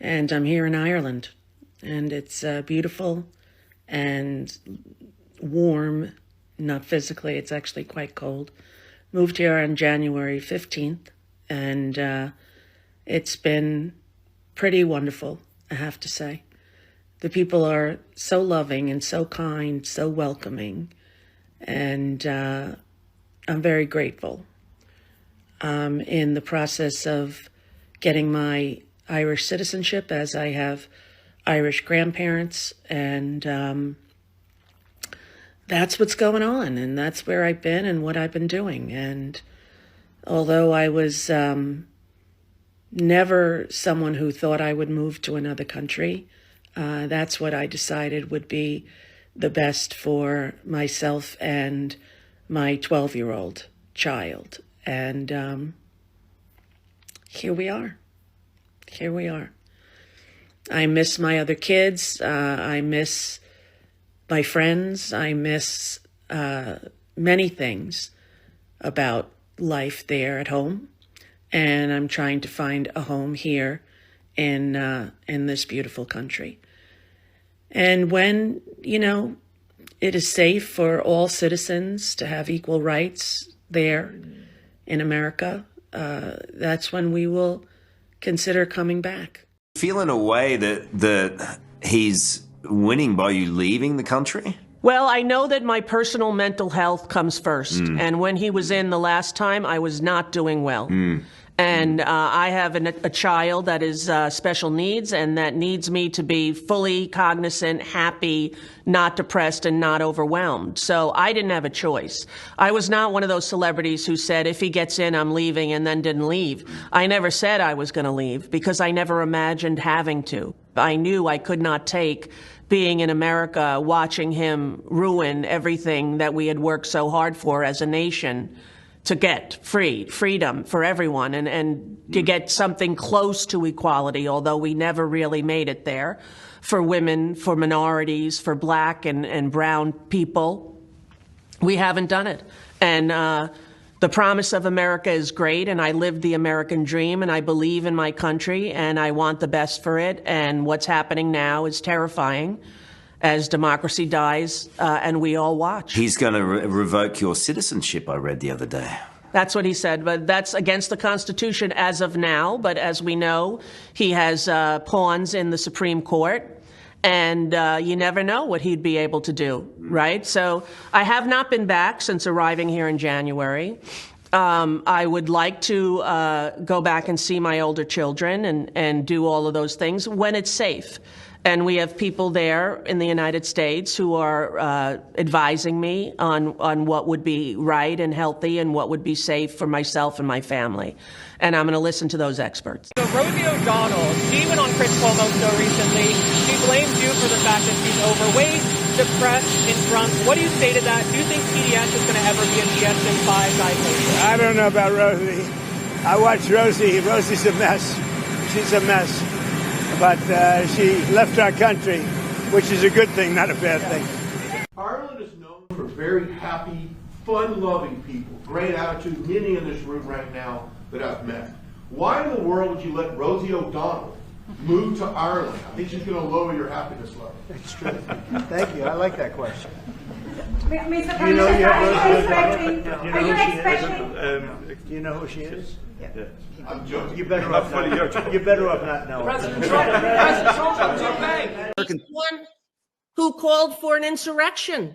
and I'm here in Ireland, and it's beautiful and warm, not physically, it's actually quite cold. Moved here on January 15th, and it's been pretty wonderful, I have to say. The people are so loving and so kind, so welcoming, and I'm very grateful. I'm in the process of getting my Irish citizenship, as I have Irish grandparents, and that's what's going on, and that's where I've been and what I've been doing. And although I was never someone who thought I would move to another country, that's what I decided would be the best for myself and my 12-year-old child. And here we are. Here we are. I miss my other kids. I miss my friends. I miss many things about life there at home. And I'm trying to find a home here in this beautiful country. And when, it is safe for all citizens to have equal rights there in America, that's when we will consider coming back. Feel in a way that he's winning by you leaving the country? Well, I know that my personal mental health comes first. And when he was in the last time, I was not doing well. And I have a child that is special needs and that needs me to be fully cognizant, happy, not depressed, and not overwhelmed. So I didn't have a choice. I was not one of those celebrities who said, if he gets in, I'm leaving, and then didn't leave. I never said I was going to leave because I never imagined having to. I knew I could not take being in America, watching him ruin everything that we had worked so hard for as a nation to get freedom for everyone, and to get something close to equality, although we never really made it there, for women, for minorities, for black and brown people. We haven't done it. And the promise of America is great, and I live the American dream, and I believe in my country, and I want the best for it. And what's happening now is terrifying as democracy dies, and we all watch. He's going to revoke your citizenship, I read the other day. That's what he said, but that's against the Constitution as of now. But as we know, he has pawns in the Supreme Court, and you never know what he'd be able to do, right? So I have not been back since arriving here in January. I would like to go back and see my older children and do all of those things when it's safe. And we have people there in the United States who are advising me on what would be right and healthy and what would be safe for myself and my family. And I'm going to listen to those experts. So Rosie O'Donnell, she went on Chris Cuomo's show recently. She blames you for the fact that she's overweight, depressed, and drunk. What do you say to that? Do you think PDS is going to ever be a DSM-5 diagnosis? I don't know about Rosie. I watch Rosie. Rosie's a mess. She's a mess. But she left our country, which is a good thing, not a bad thing. Ireland is known for very happy, fun-loving people, great attitude, many in this room right now that I've met. Why in the world would you let Rosie O'Donnell move to Ireland? I think she's going to lower your happiness level. It's true. Thank you. I like that question. Mr. Prime Minister, are you expecting? Do you know who she is? Yeah. I'm joking. You better off not knowing. President Trump, okay. One who called for an insurrection.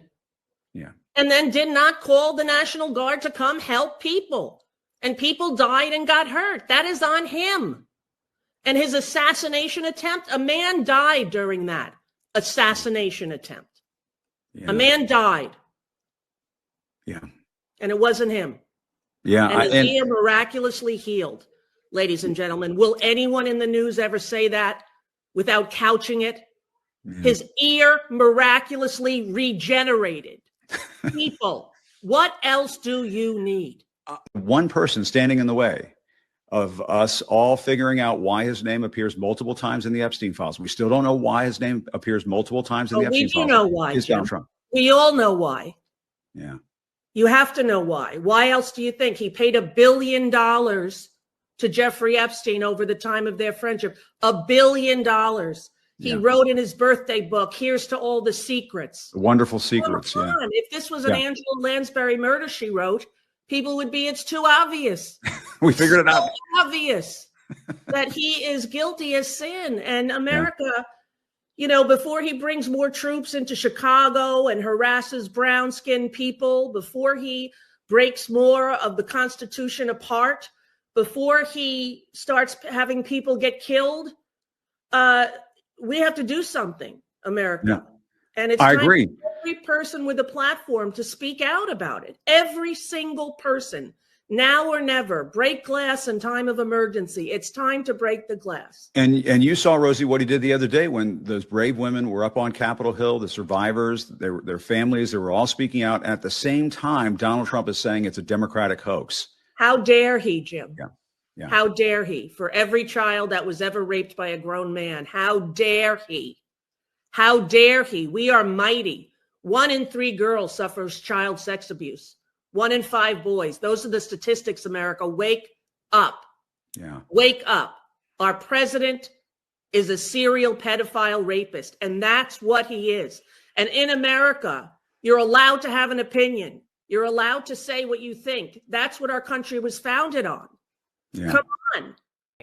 Yeah. And then did not call the National Guard to come help people. And people died and got hurt. That is on him. And his assassination attempt, a man died during that assassination attempt. Yeah. A man died. Yeah. And it wasn't him. Yeah. And his ear miraculously healed. Ladies and gentlemen, will anyone in the news ever say that without couching it? Yeah. His ear miraculously regenerated. People, what else do you need? One person standing in the way of us all figuring out why his name appears multiple times in the Epstein files. We still don't know why his name appears multiple times in the Epstein files. We do know why, It's Donald Trump. We all know why. Yeah. You have to know why. Why else do you think he paid $1 billion to Jeffrey Epstein over the time of their friendship. $1 billion. He wrote in his birthday book, here's to all the secrets. Wonderful secrets, Come on. If this was an Angela Lansbury murder she wrote, people would be, it's too obvious. We figured it out. Obvious that he is guilty as sin. And America, you know, before he brings more troops into Chicago and harasses brown-skinned people, before he breaks more of the Constitution apart, before he starts having people get killed, we have to do something, America. Yeah. And it's time for every person with a platform to speak out about it. Every single person, now or never. Break glass in time of emergency. It's time to break the glass. And you saw, Rosie, what he did the other day when those brave women were up on Capitol Hill, the survivors, their families, they were all speaking out. At the same time, Donald Trump is saying it's a Democratic hoax. How dare he, Jim? Yeah. How dare he? For every child that was ever raped by a grown man, how dare he? How dare he? We are mighty. 1 in 3 girls suffers child sex abuse. 1 in 5 boys. Those are the statistics, America. Wake up. Yeah. Wake up. Our president is a serial pedophile rapist, and that's what he is. And in America, you're allowed to have an opinion. You're allowed to say what you think. That's what our country was founded on. Yeah. Come on.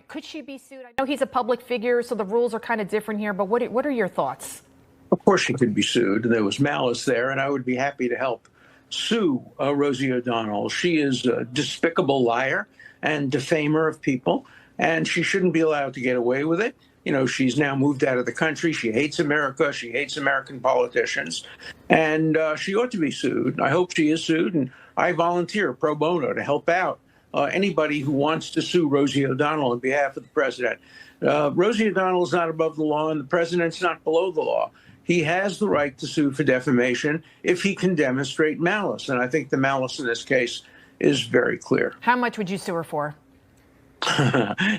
Could she be sued? I know he's a public figure, so the rules are kind of different here, but what are your thoughts? Of course she could be sued. There was malice there, and I would be happy to help sue Rosie O'Donnell. She is a despicable liar and defamer of people, and she shouldn't be allowed to get away with it. You know, she's now moved out of the country. She hates America. She hates American politicians, and she ought to be sued. I hope she is sued, and I volunteer pro bono to help out anybody who wants to sue Rosie O'Donnell on behalf of the president. Rosie O'Donnell is not above the law, and the president's not below the law. He has the right to sue for defamation if he can demonstrate malice. And I think the malice in this case is very clear. How much would you sue her for?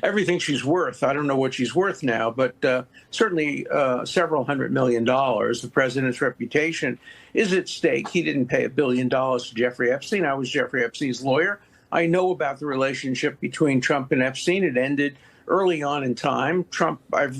Everything she's worth. I don't know what she's worth now, but certainly several $100 million. The president's reputation is at stake. He didn't pay $1 billion to Jeffrey Epstein. I was Jeffrey Epstein's lawyer. I know about the relationship between Trump and Epstein. It ended early on in time. Trump, I've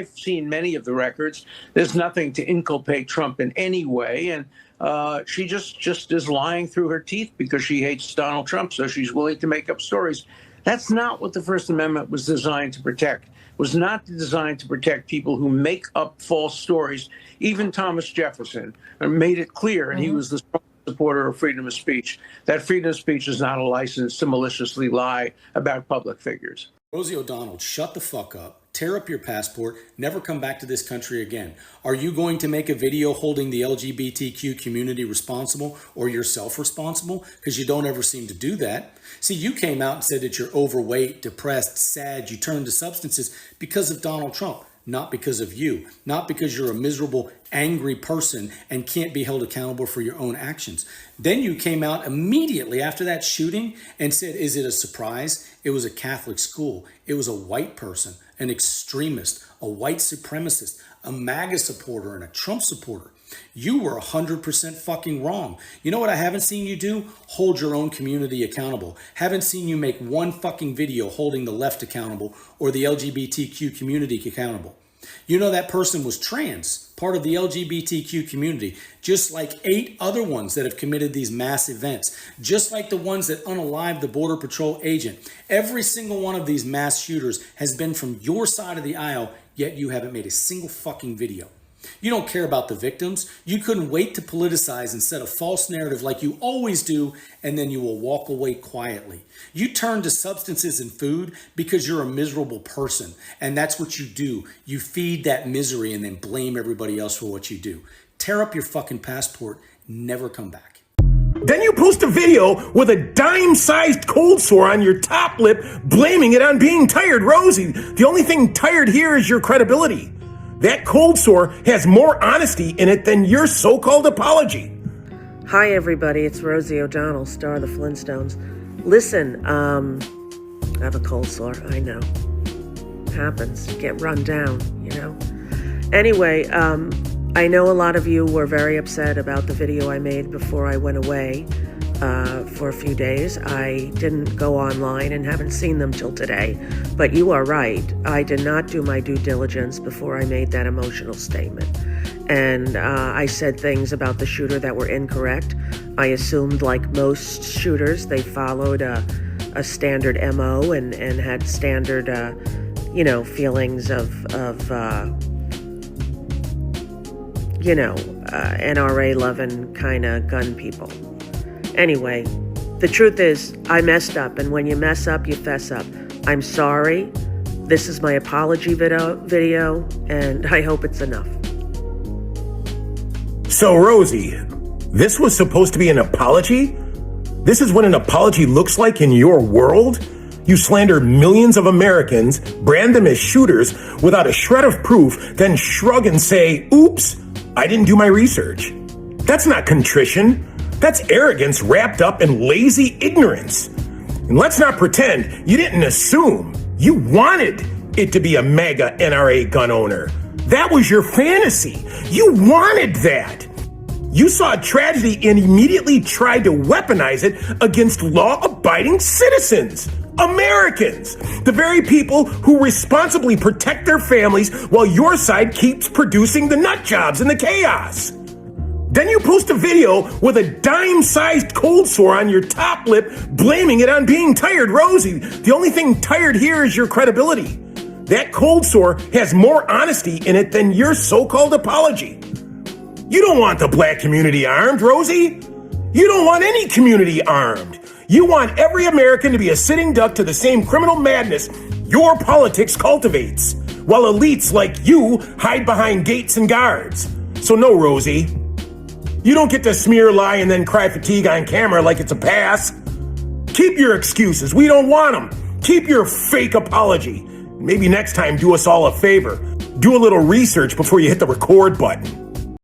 seen many of the records. There's nothing to inculpate Trump in any way. And she just is lying through her teeth because she hates Donald Trump. So she's willing to make up stories. That's not what the First Amendment was designed to protect. It was not designed to protect people who make up false stories. Even Thomas Jefferson made it clear, and he was the strong supporter of freedom of speech. That freedom of speech is not a license to maliciously lie about public figures. Rosie O'Donnell, shut the fuck up, tear up your passport, never come back to this country again. Are you going to make a video holding the LGBTQ community responsible or yourself responsible? Because you don't ever seem to do that. See, you came out and said that you're overweight, depressed, sad, you turned to substances because of Donald Trump. Not because of you, not because you're a miserable, angry person and can't be held accountable for your own actions. Then you came out immediately after that shooting and said, is it a surprise? It was a Catholic school. It was a white person, an extremist, a white supremacist, a MAGA supporter, and a Trump supporter. You were 100% fucking wrong. You know what I haven't seen you do? Hold your own community accountable. Haven't seen you make one fucking video holding the left accountable or the LGBTQ community accountable. You know that person was trans, part of the LGBTQ community, just like 8 other ones that have committed these mass events, just like the ones that unalived the Border Patrol agent. Every single one of these mass shooters has been from your side of the aisle, yet you haven't made a single fucking video. You don't care about the victims. You couldn't wait to politicize and set a false narrative like you always do, and then you will walk away quietly. You turn to substances and food because you're a miserable person, and that's what you do. You feed that misery and then blame everybody else for what you do. Tear up your fucking passport, never come back. Then you post a video with a dime-sized cold sore on your top lip, blaming it on being tired. Rosie, the only thing tired here is your credibility. That cold sore has more honesty in it than your so-called apology. Hi, everybody. It's Rosie O'Donnell, star of the Flintstones. Listen, I have a cold sore. I know. Happens. You get run down, you know. Anyway, I know a lot of you were very upset about the video I made before I went away. for a few days. I didn't go online and haven't seen them till today. But you are right. I did not do my due diligence before I made that emotional statement. And I said things about the shooter that were incorrect. I assumed, like most shooters, they followed a standard MO and had standard, feelings of NRA-loving kind of gun people. Anyway, the truth is, I messed up, and when you mess up, you fess up. I'm sorry. This is my apology video, and I hope it's enough. So, Rosie, this was supposed to be an apology? This is what an apology looks like in your world? You slander millions of Americans, brand them as shooters without a shred of proof, then shrug and say, oops, I didn't do my research. That's not contrition. That's arrogance wrapped up in lazy ignorance. And let's not pretend you didn't assume. You wanted it to be a mega NRA gun owner. That was your fantasy. You wanted that. You saw a tragedy and immediately tried to weaponize it against law-abiding citizens, Americans, the very people who responsibly protect their families while your side keeps producing the nut jobs and the chaos. Then you post a video with a dime-sized cold sore on your top lip, blaming it on being tired. Rosie, the only thing tired here is your credibility. That cold sore has more honesty in it than your so-called apology. You don't want the black community armed, Rosie. You don't want any community armed. You want every American to be a sitting duck to the same criminal madness your politics cultivates, while elites like you hide behind gates and guards. So no, Rosie. You don't get to smear, lie, and then cry fatigue on camera like it's a pass. Keep your excuses. We don't want them. Keep your fake apology. Maybe next time do us all a favor. Do a little research before you hit the record button.